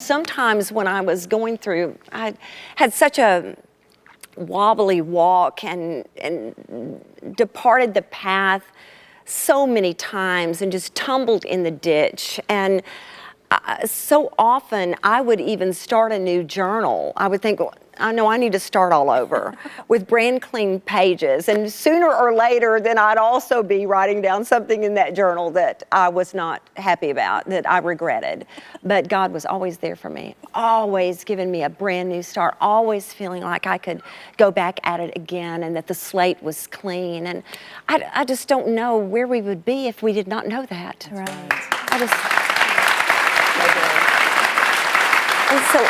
Sometimes when I was going through, I had such a wobbly walk and departed the path so many times and just tumbled in the ditch. And so often I would even start a new journal. I would think, well, I know I need to start all over with brand clean pages. And sooner or later, then I'd also be writing down something in that journal that I was not happy about, that I regretted. But God was always there for me, always giving me a brand new start, always feeling like I could go back at it again and that the slate was clean. And I just don't know where we would be if we did not know that. Right. And so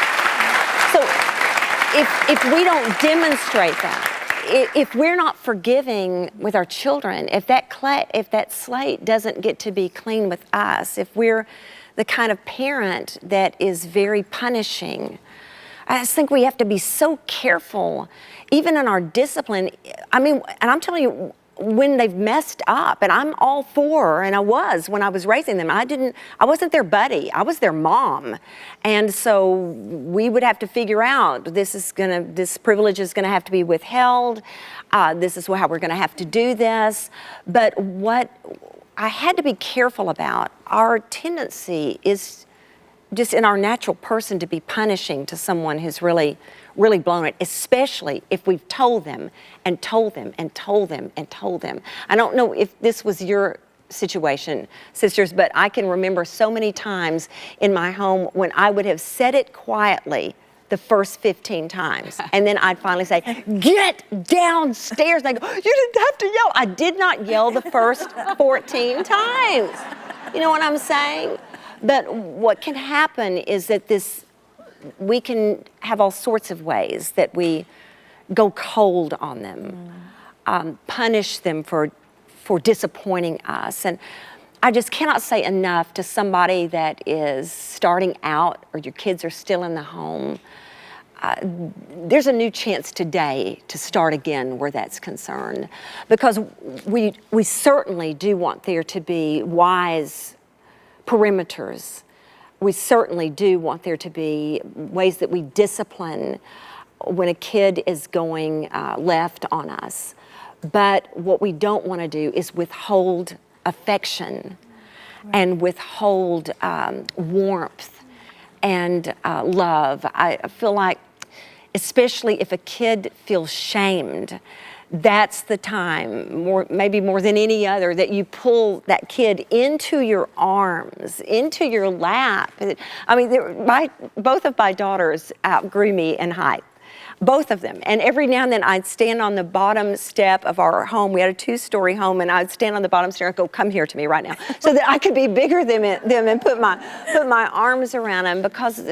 if we don't demonstrate that, if we're not forgiving with our children, if that slate doesn't get to be clean with us, if we're the kind of parent that is very punishing, I just think we have to be so careful, even in our discipline. I mean, and I'm telling you, when they've messed up, and I'm all for, and I was when I was raising them, I wasn't their buddy, I was their mom. And so we would have to figure out, this privilege is gonna have to be withheld, this is how we're gonna have to do this. But what I had to be careful about, our tendency is just in our natural person to be punishing to someone who's really blown it, especially if we've told them and told them and told them and told them. I don't know if this was your situation, sisters, but I can remember so many times in my home when I would have said it quietly the first 15 times. And then I'd finally say, get downstairs. And I go, you didn't have to yell. I did not yell the first 14 times. You know what I'm saying? But what can happen is that we can have all sorts of ways that we go cold on them, punish them for disappointing us. And I just cannot say enough to somebody that is starting out or your kids are still in the home. There's a new chance today to start again where that's concerned, because we certainly do want there to be wise perimeters. We certainly do want there to be ways that we discipline when a kid is going left on us. But what we don't want to do is withhold affection and withhold warmth and love. I feel like, especially if a kid feels shamed, that's the time, maybe more than any other, that you pull that kid into your arms, into your lap. I mean, both of my daughters outgrew me in height, both of them. And every now and then I'd stand on the bottom step of our home. We had a 2-story home, and I'd stand on the bottom stair and go, come here to me right now, so that I could be bigger than them and put my arms around them, because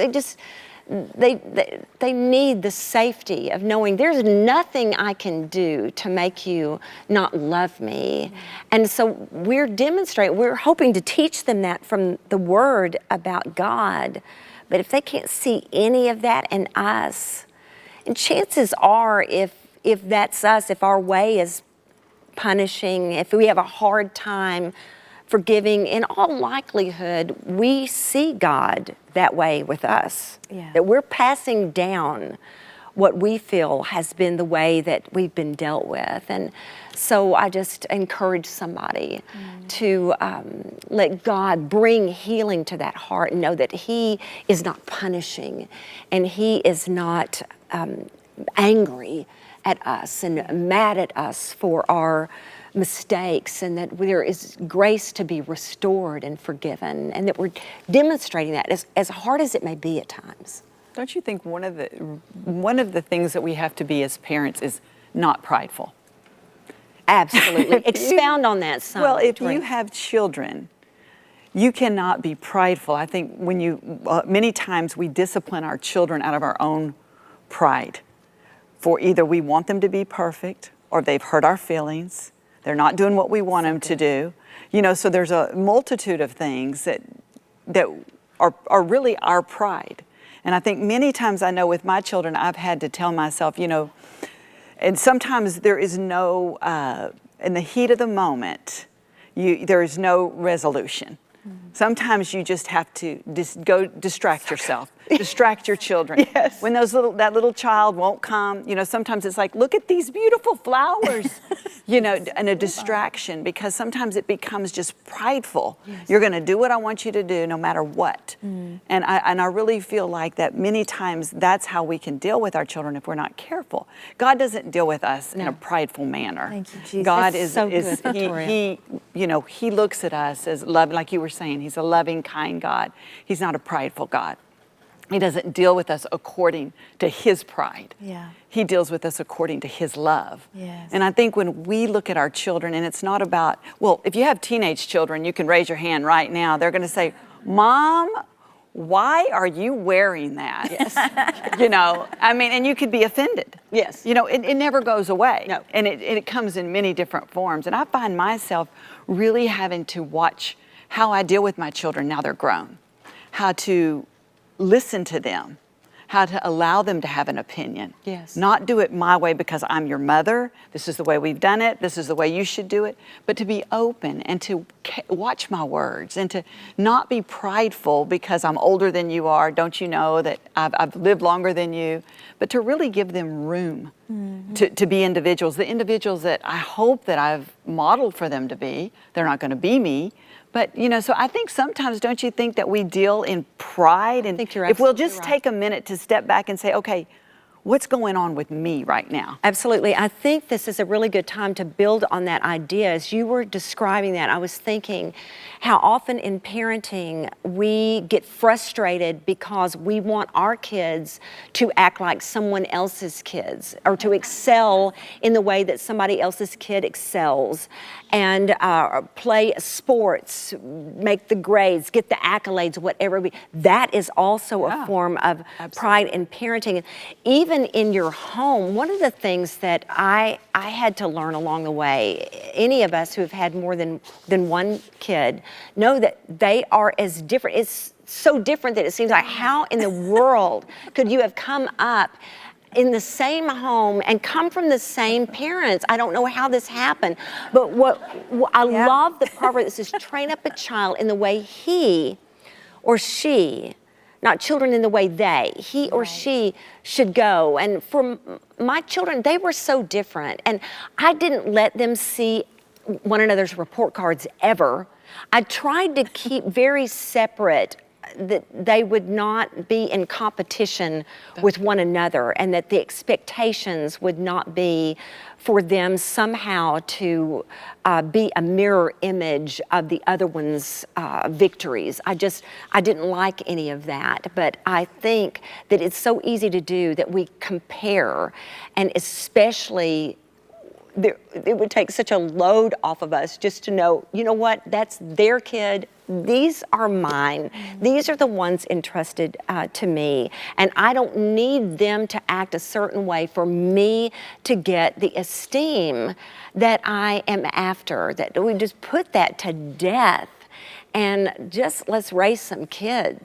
they need the safety of knowing there's nothing I can do to make you not love me. And so we're hoping to teach them that from the Word about God. But if they can't see any of that in us, and chances are if that's us, if our way is punishing, if we have a hard time forgiving, in all likelihood, we see God that way with us. Yeah. That we're passing down what we feel has been the way that we've been dealt with. And so I just encourage somebody to let God bring healing to that heart and know that He is not punishing and He is not angry at us and mad at us for our mistakes, and that there is grace to be restored and forgiven, and that we're demonstrating that as hard as it may be at times. Don't you think one of the things that we have to be as parents is not prideful? Absolutely. Expound on that some. Well, if you have children, you cannot be prideful. I think many times we discipline our children out of our own pride, for either we want them to be perfect, or they've hurt our feelings, they're not doing what we want them to do. You know, so there's a multitude of things that are really our pride. And I think many times, I know with my children, I've had to tell myself, you know, and sometimes there is no, in the heat of the moment, there is no resolution. Sometimes you just have to go distract yourself. Distract your children. Yes. When that little child won't come, sometimes it's like, look at these beautiful flowers, and a distraction, because sometimes it becomes just prideful. Yes. You're going to do what I want you to do no matter what. And I really feel like that many times that's how we can deal with our children if we're not careful. God doesn't deal with us in a prideful manner. Thank you, Jesus. God That's so good, Victoria. he looks at us as loving, like you were saying, he's a loving, kind God. He's not a prideful God. He doesn't deal with us according to his pride. Yeah. He deals with us according to his love. Yes. And I think when we look at our children, and it's not about, well, if you have teenage children, you can raise your hand right now. They're going to say, Mom, why are you wearing that? Yes. And you could be offended. Yes. It never goes away. No. And it comes in many different forms. And I find myself really having to watch how I deal with my children now they're grown, how to listen to them, how to allow them to have an opinion. Yes. Not do it my way because I'm your mother. This is the way we've done it. This is the way you should do it. But to be open and to watch my words and to not be prideful because I'm older than you are. Don't you know that I've lived longer than you? But to really give them room to be individuals. The individuals that I hope that I've modeled for them to be. They're not going to be me. But, so I think sometimes, don't you think that we deal in pride? And I think you're if we'll absolutely just right. take a minute to step back and say, okay, what's going on with me right now? Absolutely. I think this is a really good time to build on that idea. As you were describing that, I was thinking how often in parenting we get frustrated because we want our kids to act like someone else's kids or to excel in the way that somebody else's kid excels and play sports, make the grades, get the accolades, whatever. That is also a form of pride in parenting. Even in your home, one of the things that I had to learn along the way, any of us who have had more than one kid know that they are as different. It's so different that it seems like, how in the world could you have come up in the same home and come from the same parents? I don't know how this happened, but what I love the proverb that says, train up a child in the way he or she, not children in the way he or she should go. And for my children, they were so different. And I didn't let them see one another's report cards ever. I tried to keep very separate, that they would not be in competition with one another, and that the expectations would not be for them somehow to be a mirror image of the other one's victories. I didn't like any of that, but I think that it's so easy to do that we compare, and especially it would take such a load off of us just to know, you know what, that's their kid. These are mine. These are the ones entrusted to me. And I don't need them to act a certain way for me to get the esteem that I am after. That we just put that to death and just let's raise some kids